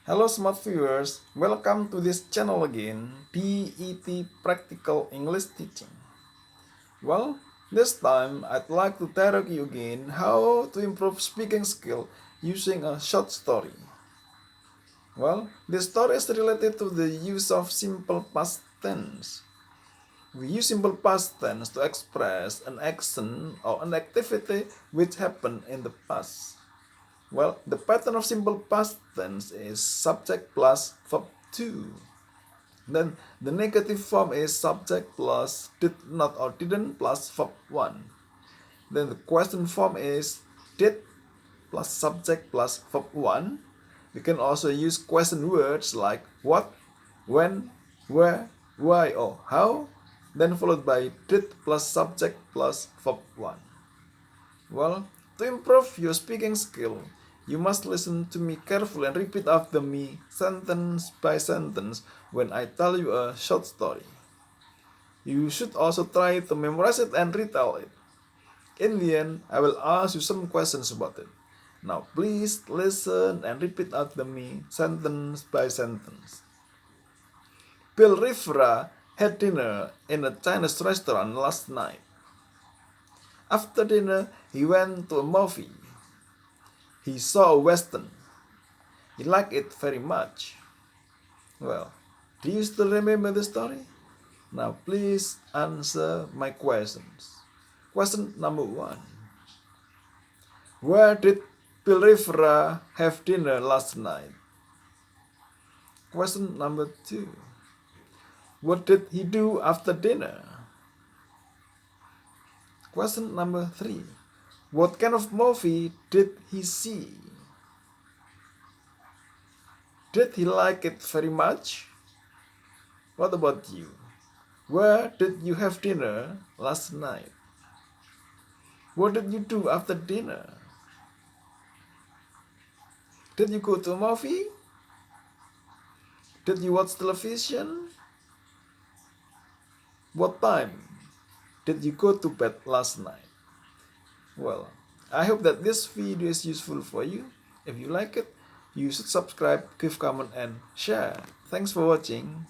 Hello smart viewers, welcome to this channel again, PET Practical English Teaching. Well, this time I'd like to tell you again how to improve speaking skill using a short story. Well, this story is related to the use of simple past tense. We use simple past tense to express an action or an activity which happened in the past. Well, the pattern of simple past tense is subject plus verb to. Then the negative form is subject plus did not or didn't plus verb 1. Then the question form is did plus subject plus verb 1. We can also use question words like what, when, where, why or how, then followed by did plus subject plus verb 1. Well, to improve your speaking skill, you must listen to me carefully and repeat after me sentence by sentence when I tell you a short story. You should also try to memorize it and retell it. In the end, I will ask you some questions about it. Now please listen and repeat after me sentence by sentence. Bill Rivera had dinner in a Chinese restaurant last night. After dinner, he went to a movie. He saw a western. He liked it very much. Well, do you still remember the story? Now please answer my questions. Question number 1. Where did Bill Rivera have dinner last night? Question number 2. What did he do after dinner? Question number 3. What kind of movie did he see? Did he like it very much? What about you? Where did you have dinner last night? What did you do after dinner? Did you go to a movie? Did you watch television? What time did you go to bed last night? Well, I hope that this video is useful for you. If you like it, you should subscribe, give comment and share. Thanks for watching.